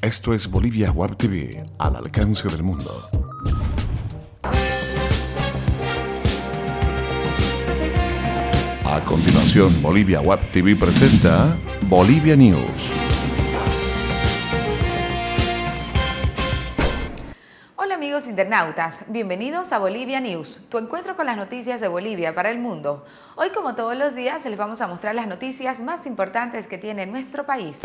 Esto es Bolivia Web TV, al alcance del mundo. A continuación, Bolivia Web TV presenta Bolivia News. Hola amigos internautas, bienvenidos a Bolivia News, tu encuentro con las noticias de Bolivia para el mundo. Hoy, como todos los días, les vamos a mostrar las noticias más importantes que tiene nuestro país.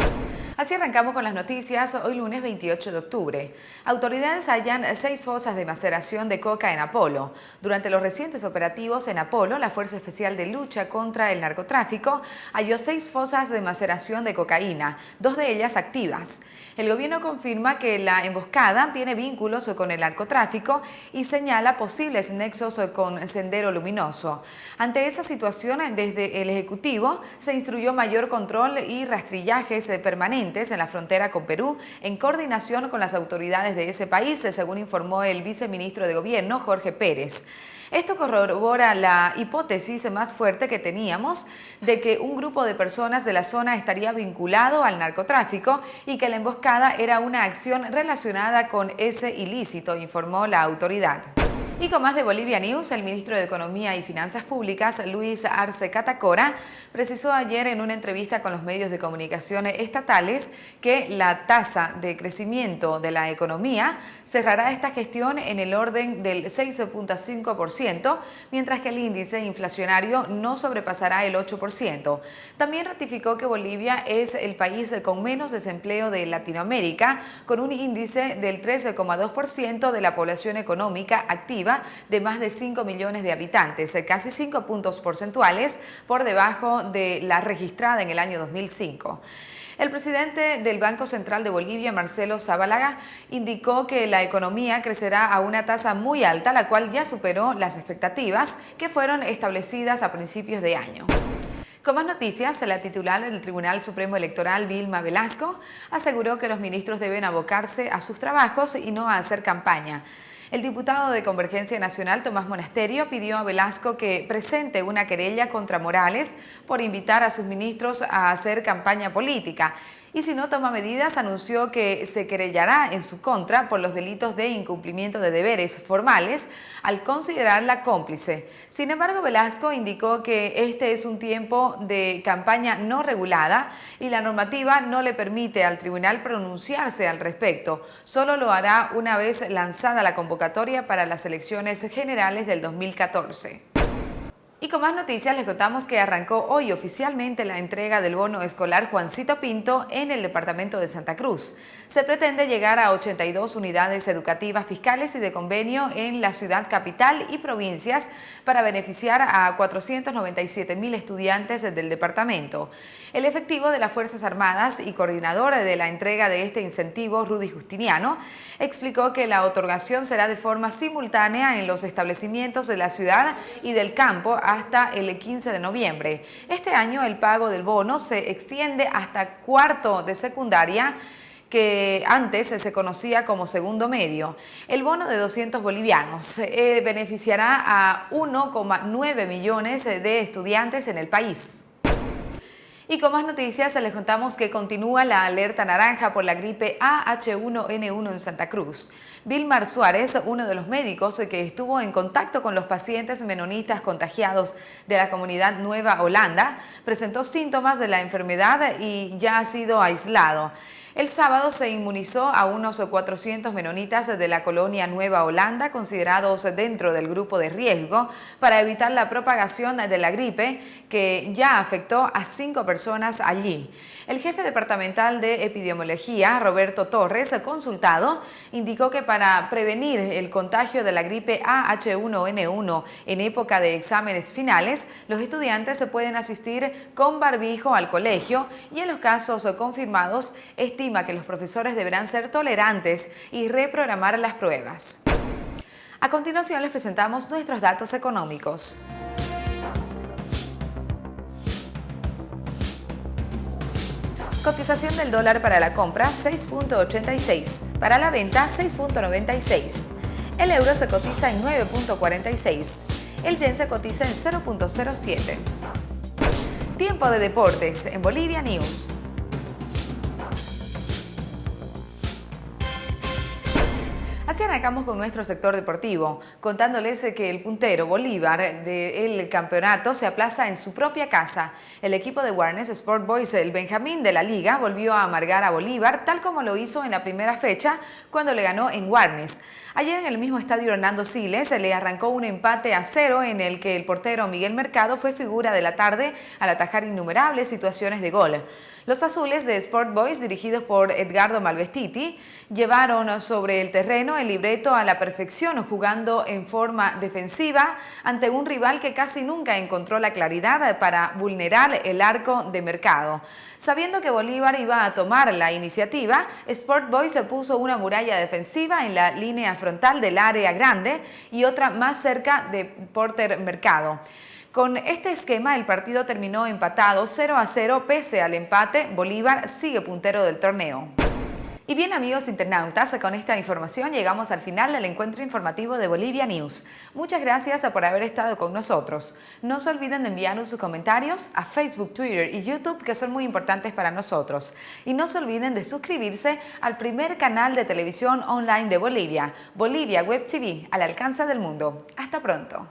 Así arrancamos con las noticias hoy lunes 28 de octubre. Autoridades hallan 6 fosas de maceración de coca en Apolo. Durante los recientes operativos en Apolo, la Fuerza Especial de Lucha contra el Narcotráfico halló 6 fosas de maceración de cocaína, 2 de ellas activas. El gobierno confirma que la emboscada tiene vínculos con el narcotráfico y señala posibles nexos con Sendero Luminoso. Ante esa situación, desde el Ejecutivo se instruyó mayor control y rastrillajes permanentes en la frontera con Perú, en coordinación con las autoridades de ese país, según informó el viceministro de Gobierno, Jorge Pérez. Esto corrobora la hipótesis más fuerte que teníamos de que un grupo de personas de la zona estaría vinculado al narcotráfico y que la emboscada era una acción relacionada con ese ilícito, informó la autoridad. Y con más de Bolivia News, el ministro de Economía y Finanzas Públicas, Luis Arce Catacora, precisó ayer en una entrevista con los medios de comunicación estatales que la tasa de crecimiento de la economía cerrará esta gestión en el orden del 6.5%, mientras que el índice inflacionario no sobrepasará el 8%. También ratificó que Bolivia es el país con menos desempleo de Latinoamérica, con un índice del 13,2% de la población económica activa de más de 5 millones de habitantes, casi 5 puntos porcentuales por debajo de la registrada en el año 2005. El presidente del Banco Central de Bolivia, Marcelo Zabalaga, indicó que la economía crecerá a una tasa muy alta, la cual ya superó las expectativas que fueron establecidas a principios de año. Con más noticias, la titular del Tribunal Supremo Electoral, Vilma Velasco, aseguró que los ministros deben abocarse a sus trabajos y no a hacer campaña. El diputado de Convergencia Nacional, Tomás Monasterio, pidió a Velasco que presente una querella contra Morales por invitar a sus ministros a hacer campaña política. Y si no toma medidas, anunció que se querellará en su contra por los delitos de incumplimiento de deberes formales al considerarla cómplice. Sin embargo, Velasco indicó que este es un tiempo de campaña no regulada y la normativa no le permite al tribunal pronunciarse al respecto. Solo lo hará una vez lanzada la convocatoria para las elecciones generales del 2014. Y con más noticias les contamos que arrancó hoy oficialmente la entrega del bono escolar Juancito Pinto en el departamento de Santa Cruz. Se pretende llegar a 82 unidades educativas fiscales y de convenio en la ciudad capital y provincias para beneficiar a 497.000 estudiantes del departamento. El efectivo de las Fuerzas Armadas y coordinador de la entrega de este incentivo, Rudy Justiniano, explicó que la otorgación será de forma simultánea en los establecimientos de la ciudad y del campo hasta el 15 de noviembre. Este año el pago del bono se extiende hasta cuarto de secundaria, que antes se conocía como segundo medio. El bono de 200 bolivianos beneficiará a 1,9 millones de estudiantes en el país. Y con más noticias les contamos que continúa la alerta naranja por la gripe AH1N1 en Santa Cruz. Vilmar Suárez, uno de los médicos que estuvo en contacto con los pacientes menonitas contagiados de la comunidad Nueva Holanda, presentó síntomas de la enfermedad y ya ha sido aislado. El sábado se inmunizó a unos 400 menonitas de la colonia Nueva Holanda, considerados dentro del grupo de riesgo, para evitar la propagación de la gripe, que ya afectó a 5 personas allí. El jefe departamental de epidemiología, Roberto Torres, consultado, indicó que para prevenir el contagio de la gripe AH1N1 en época de exámenes finales, los estudiantes se pueden asistir con barbijo al colegio y en los casos confirmados, estima que los profesores deberán ser tolerantes y reprogramar las pruebas. A continuación les presentamos nuestros datos económicos. Cotización del dólar para la compra 6.86, para la venta 6.96. El euro se cotiza en 9.46. El yen se cotiza en 0.07. Tiempo de deportes en Bolivia News. Así arrancamos con nuestro sector deportivo, contándoles que el puntero Bolívar del campeonato se aplaza en su propia casa. El equipo de Warnes Sport Boys, el Benjamín de la Liga, volvió a amargar a Bolívar, tal como lo hizo en la primera fecha cuando le ganó en Warnes. Ayer en el mismo estadio Hernando Siles se le arrancó un empate a 0 en el que el portero Miguel Mercado fue figura de la tarde al atajar innumerables situaciones de gol. Los azules de Sport Boys, dirigidos por Edgardo Malvestiti, llevaron sobre el terreno el libreto a la perfección, jugando en forma defensiva ante un rival que casi nunca encontró la claridad para vulnerar el arco de Mercado. Sabiendo que Bolívar iba a tomar la iniciativa, Sport Boys se puso una muralla defensiva en la línea frontal del área grande y otra más cerca de Porter Mercado. Con este esquema, el partido terminó empatado 0-0. Pese al empate, Bolívar sigue puntero del torneo. Y bien, amigos internautas, con esta información llegamos al final del encuentro informativo de Bolivia News. Muchas gracias por haber estado con nosotros. No se olviden de enviarnos sus comentarios a Facebook, Twitter y YouTube, que son muy importantes para nosotros. Y no se olviden de suscribirse al primer canal de televisión online de Bolivia, Bolivia Web TV, al alcance del mundo. Hasta pronto.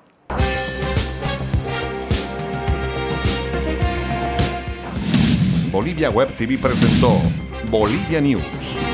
Bolivia Web TV presentó Bolivia News.